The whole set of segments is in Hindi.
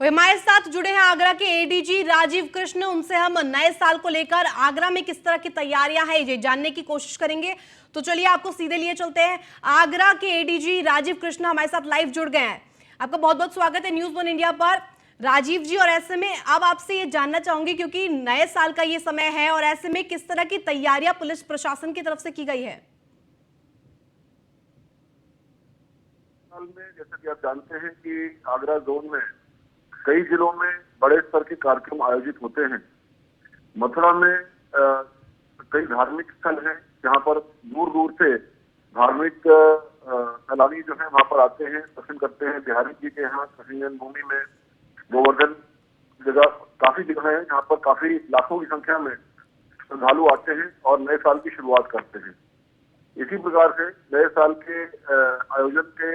और हमारे साथ जुड़े हैं आगरा के एडीजी राजीव कृष्ण। उनसे हम नए साल को लेकर आगरा में किस तरह की तैयारियां हैं ये जानने की कोशिश करेंगे। तो चलिए आपको सीधे लिए चलते हैं। आगरा के एडीजी राजीव कृष्ण हमारे साथ लाइव जुड़ गए हैं। आपका बहुत बहुत स्वागत है न्यूज वन इंडिया पर राजीव जी। और ऐसे में अब आपसे ये जानना चाहूंगी क्योंकि नए साल का ये समय है और ऐसे में किस तरह की तैयारियां पुलिस प्रशासन की तरफ से की गई है। साल में जैसा कि आप जानते हैं कि आगरा जोन में कई जिलों में बड़े स्तर के कार्यक्रम आयोजित होते हैं। मथुरा में कई धार्मिक स्थल हैं जहां पर दूर दूर से धार्मिक सैलानी जो है वहां पर आते हैं, दर्शन करते हैं। बिहारी जी के यहाँ कृष्ण भूमि में गोवर्धन जगह काफी जगह है जहाँ पर काफी लाखों की संख्या में श्रद्धालु आते हैं और नए साल की शुरुआत करते हैं। इसी प्रकार से नए साल के आयोजन के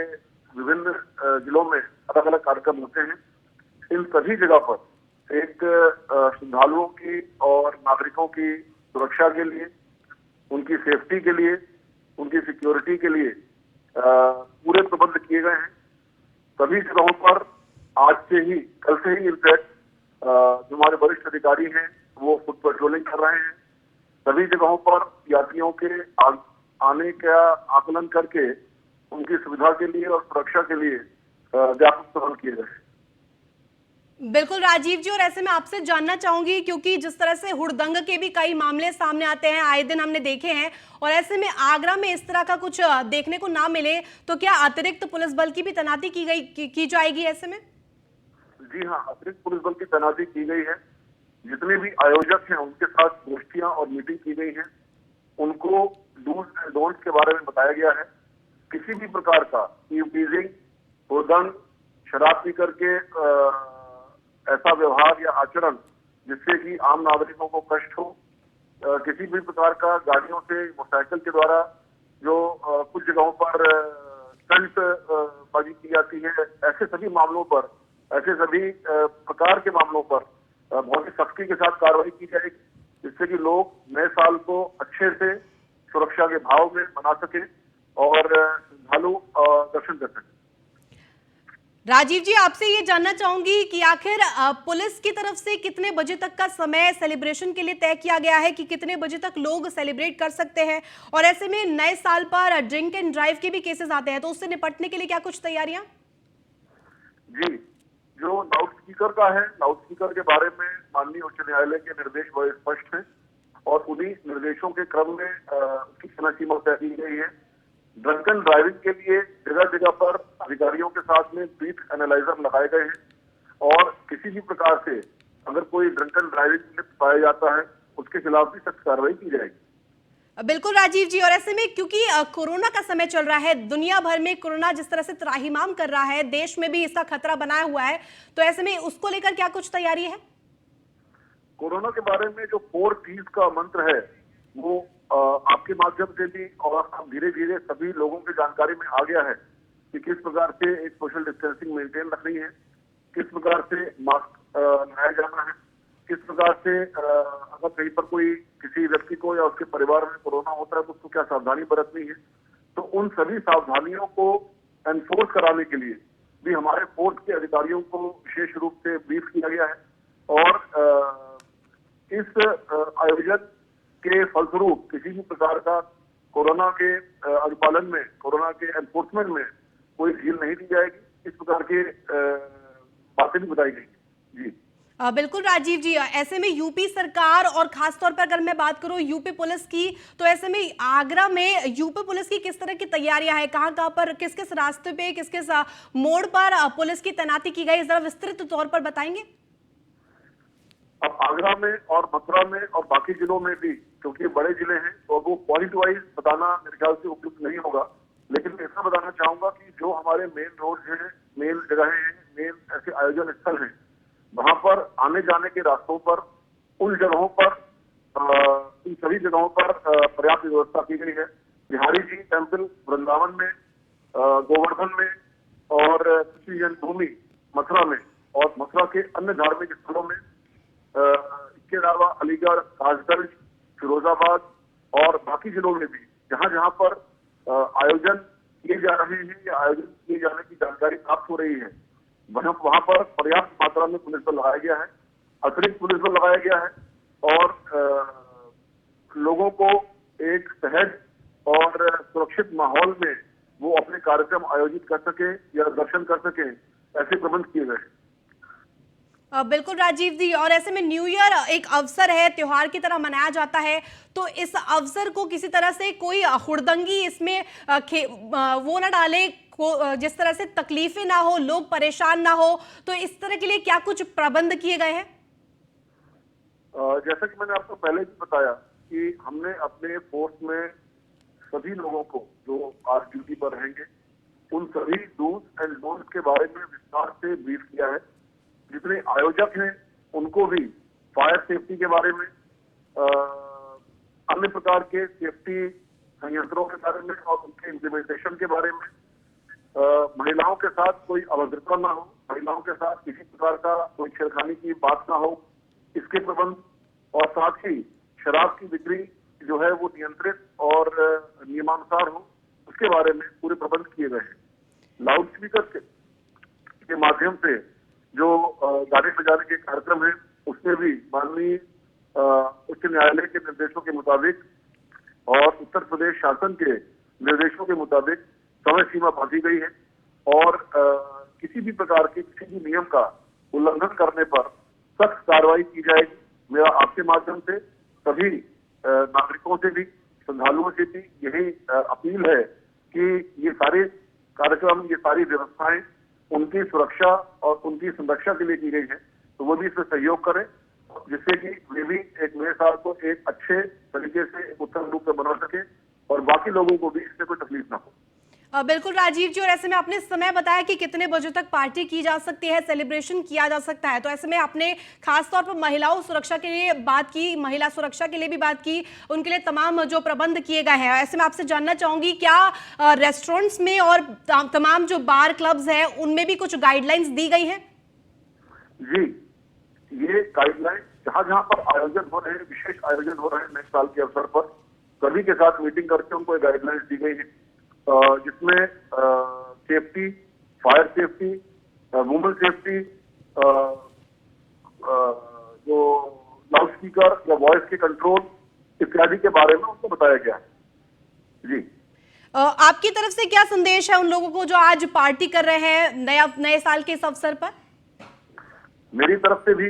विभिन्न जिलों में अलग अलग कार्यक्रम होते हैं। इन सभी जगह पर एक श्रद्धालुओं की और नागरिकों की सुरक्षा के लिए, उनकी सेफ्टी के लिए, उनकी सिक्योरिटी के लिए पूरे प्रबंध किए गए हैं। सभी जगहों पर आज से ही, कल से ही इनफैक्ट जो हमारे वरिष्ठ अधिकारी हैं वो फुट पेट्रोलिंग कर रहे हैं। सभी जगहों पर यात्रियों के आने का आकलन करके उनकी सुविधा के लिए और सुरक्षा के लिए व्यापक प्रबंध किए गए हैं। बिल्कुल राजीव जी। और ऐसे में आपसे जानना चाहूंगी क्योंकि जिस तरह से हुड़दंग के भी कई मामले सामने आते हैं, आए दिन हमने देखे हैं, और ऐसे में आगरा में इस तरह का कुछ देखने को ना मिले तो क्या अतिरिक्त पुलिस बल की भी तैनाती की जाएगी ऐसे में? जी हाँ, अतिरिक्त पुलिस बल की तैनाती की गई है। जितने भी आयोजक हैं उनके साथ गोष्ठियां और मीटिंग की गई है। उनको डूज एंड डोंट्स के बारे में बताया गया है। किसी भी प्रकार का टीजिंग, हुड़दंग, शराब पी करके ऐसा व्यवहार या आचरण जिससे कि आम नागरिकों को कष्ट हो, किसी भी प्रकार का गाड़ियों से, मोटरसाइकिल के द्वारा जो कुछ जगहों पर स्टंट बाजी की जाती है, ऐसे सभी मामलों पर, ऐसे सभी प्रकार के मामलों पर बहुत ही सख्ती के साथ कार्रवाई की जाएगी, जिससे कि लोग नए साल को अच्छे से सुरक्षा के भाव में मना सके और श्रद्धालु दर्शन कर सके। राजीव जी, आपसे ये जानना चाहूंगी कि आखिर पुलिस की तरफ से कितने बजे तक का समय सेलिब्रेशन के लिए तय किया गया है कि कितने बजे तक लोग सेलिब्रेट कर सकते हैं, और ऐसे में नए साल पर ड्रिंक एंड ड्राइव के भी केसेस आते हैं तो उससे निपटने के लिए क्या कुछ तैयारियां? जी, जो लाउड स्पीकर का है, लाउड स्पीकर के बारे में माननीय उच्च न्यायालय के निर्देश बड़े स्पष्ट हैं और उन्हीं निर्देशों के क्रम में उसकी समय सीमा तय की गई है। ड्रंकन ड्राइविंग के लिए जगह जगह पर अधिकारियों के साथ में ब्रीथ एनालाइजर लगाए गए हैं और किसी भी प्रकार से अगर कोई ड्रंकन ड्राइविंग में पाया जाता है उसके खिलाफ भी सख्त कार्रवाई की जाएगी। बिल्कुल राजीव जी। और ऐसे में क्योंकि कोरोना का समय चल रहा है, दुनिया भर में कोरोना जिस तरह से त्राहिमाम कर रहा है, देश में भी इसका खतरा बनाया हुआ है, तो ऐसे में उसको लेकर क्या कुछ तैयारी है? कोरोना के बारे में जो 4 T's का मंत्र है वो आपके माध्यम से भी और अब धीरे धीरे सभी लोगों की जानकारी में आ गया है कि किस प्रकार से एक सोशल डिस्टेंसिंग मेंटेन रखनी है, किस प्रकार से मास्क लगाया जाना है, किस प्रकार से अगर कहीं पर कोई किसी व्यक्ति को या उसके परिवार में कोरोना होता है तो उसको क्या सावधानी बरतनी है। तो उन सभी सावधानियों को एनफोर्स कराने के लिए भी हमारे फोर्स के अधिकारियों को विशेष रूप से ब्रीफ किया गया है और इस आयोजन के फलस्वरूप किसी भी प्रकार का कोरोना के अनुपालन में, कोरोना के एनफोर्समेंट में कोई ढील नहीं दी जाएगी। इस प्रकार की बातें भी बताई गई। जी बिल्कुल राजीव जी। ऐसे में यूपी सरकार और खासतौर पर अगर मैं बात करूं यूपी पुलिस की, तो ऐसे में आगरा में यूपी पुलिस की किस तरह की तैयारियां हैं, कहां कहां पर, किस किस रास्ते पे, किस किस मोड़ पर पुलिस की तैनाती की गई, जरा विस्तृत तौर पर बताएंगे। अब आगरा में और मथुरा में और बाकी जिलों में भी, क्योंकि बड़े जिले हैं तो वो पॉइंट वाइज बताना मेरे ख्याल से उपयुक्त नहीं होगा, लेकिन मैं ऐसा बताना चाहूंगा कि जो हमारे मेन रोड हैं, मेन जगहें हैं, मेन ऐसे आयोजन स्थल हैं, वहां पर आने जाने के रास्तों पर, उन जगहों पर, इन सभी जगहों पर पर्याप्त व्यवस्था की गई है। बिहारी जी टेम्पल वृंदावन में, गोवर्धन में और कृष्ण जन्मभूमि मथुरा में और मथुरा के अन्य धार्मिक स्थलों में, इसके अलावा अलीगढ़, कासगंज, फिरोजाबाद और बाकी जिलों में भी जहां जहां पर आयोजन किए जा रहे हैं या आयोजन किए जाने की जानकारी प्राप्त हो रही है, वहां पर पर्याप्त मात्रा में पुलिस बल लगाया गया है, अतिरिक्त पुलिस बल लगाया गया है और लोगों को एक सहज और सुरक्षित माहौल में वो अपने कार्यक्रम आयोजित कर सके या दर्शन कर सके, ऐसे प्रबंध किए गए हैं। बिल्कुल राजीव जी, और ऐसे में न्यू ईयर एक अवसर है, त्योहार की तरह मनाया जाता है, तो इस अवसर को किसी तरह से कोई हुड़दंगी इसमें वो ना डाले, जिस तरह से तकलीफें ना हो, लोग परेशान ना हो, तो इस तरह के लिए क्या कुछ प्रबंध किए गए हैं? जैसा कि मैंने आपको पहले भी बताया कि हमने अपने फोर्स में सभी लोगों को जो आज ड्यूटी पर रहेंगे उन सभी डूज एंड डोंट्स के बारे में विस्तार से ब्रीफ किया है। जितने आयोजक हैं उनको भी फायर सेफ्टी के बारे में, अन्य प्रकार के सेफ्टी संयंत्रों के बारे में और उनके इम्प्लीमेंटेशन के बारे में, महिलाओं के साथ कोई अभद्रता ना हो, महिलाओं के साथ किसी प्रकार का कोई छेड़खानी की बात ना हो, इसके प्रबंध, और साथ ही शराब की बिक्री जो है वो नियंत्रित और नियमानुसार हो, उसके बारे में पूरे प्रबंध किए गए हैं। लाउड स्पीकर के माध्यम से जो गाने बजाने के कार्यक्रम है उसमें भी माननीय उच्च न्यायालय के निर्देशों के मुताबिक और उत्तर प्रदेश शासन के निर्देशों के मुताबिक समय सीमा बांधी गई है और किसी भी प्रकार के किसी भी नियम का उल्लंघन करने पर सख्त कार्रवाई की जाएगी। मेरा आपके माध्यम से सभी नागरिकों से भी, श्रद्धालुओं से भी यही अपील है कि ये सारे कार्यक्रम, ये सारी व्यवस्थाएं उनकी सुरक्षा और उनकी संरक्षा के लिए की गई है, तो वो भी इसमें सहयोग करें, जिससे कि वे भी एक नए साल को एक अच्छे तरीके से उत्तम रूप में बना सके और बाकी लोगों को भी इससे कोई तकलीफ ना हो। बिल्कुल राजीव जी, और ऐसे में आपने समय बताया कि कितने बजे तक पार्टी की जा सकती है, सेलिब्रेशन किया जा सकता है, तो ऐसे में आपने खास तौर पर महिलाओं सुरक्षा के लिए बात की, महिला सुरक्षा के लिए भी बात की, उनके लिए तमाम जो प्रबंध किए गए हैं। ऐसे में आपसे जानना चाहूंगी, क्या रेस्टोरेंट्स में और तमाम जो बार क्लब्स हैं उनमें भी कुछ गाइडलाइंस दी गई हैं? जी, ये गाइडलाइंस जहां जहां पर आयोजन हो रहे हैं, विशेष आयोजन हो रहे हैं नए साल के अवसर पर, सभी के साथ मीटिंग करके उनको गाइडलाइंस दी गई है, जिसमें safety, fire safety, women safety, जो लाउड स्पीकर या वॉइस के कंट्रोल इत्यादि के बारे में उनको बताया गया है। जी, आपकी तरफ से क्या संदेश है उन लोगों को जो आज पार्टी कर रहे हैं नए साल के इस अवसर पर? मेरी तरफ से भी,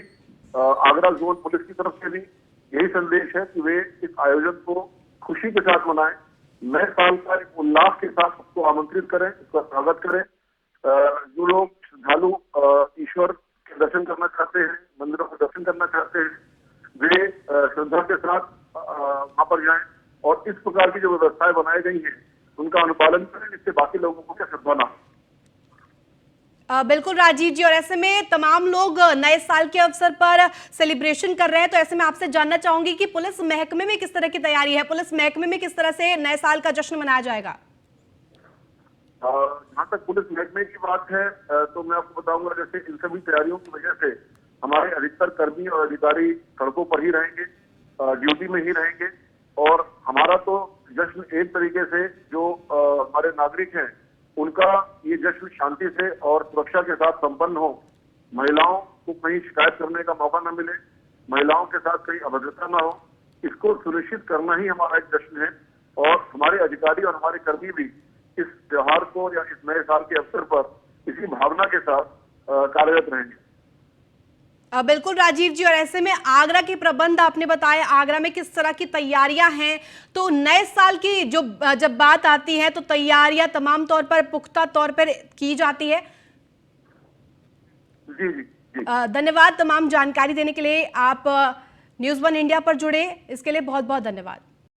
आगरा जोन पुलिस की तरफ से भी यही संदेश है कि वे इस आयोजन को खुशी के साथ मनाएं, नए साल का एक उल्लास के साथ उसको आमंत्रित करें, उसका स्वागत करें। जो लोग श्रद्धालु ईश्वर के दर्शन करना चाहते हैं, मंदिरों के दर्शन करना चाहते हैं, वे श्रद्धा के साथ वहां पर जाएं और इस प्रकार की जो व्यवस्थाएं बनाई गई हैं उनका अनुपालन करें, जिससे बाकी लोगों को क्या श्रद्धा ना हो। बिल्कुल राजीव जी, और ऐसे में तमाम लोग नए साल के अवसर पर सेलिब्रेशन कर रहे हैं, तो ऐसे में आपसे जानना चाहूंगी कि पुलिस महकमे में किस तरह की तैयारी है, पुलिस महकमे में किस तरह से नए साल का जश्न मनाया जाएगा? जहाँ तक पुलिस महकमे की बात है तो मैं आपको बताऊंगा, जैसे इन सभी तैयारियों की वजह से हमारे अधिकतर कर्मी और अधिकारी सड़कों पर ही रहेंगे, ड्यूटी में ही रहेंगे, और हमारा तो जश्न एक तरीके से जो हमारे नागरिक हैं उनका ये जश्न शांति से और सुरक्षा के साथ संपन्न हो, महिलाओं को कहीं शिकायत करने का मौका न मिले, महिलाओं के साथ कहीं अभद्रता न हो, इसको सुनिश्चित करना ही हमारा एक जश्न है। और हमारे अधिकारी और हमारे कर्मी भी इस त्योहार को या इस नए साल के अवसर पर इसी भावना के साथ कार्यरत रहेंगे। बिल्कुल राजीव जी, और ऐसे में आगरा के प्रबंध आपने बताया, आगरा में किस तरह की तैयारियां हैं, तो नए साल की जो जब बात आती है तो तैयारियां तमाम तौर पर पुख्ता तौर पर की जाती है। जी जी जी, धन्यवाद तमाम जानकारी देने के लिए। आप न्यूज़ 1 इंडिया पर जुड़े, इसके लिए बहुत बहुत धन्यवाद।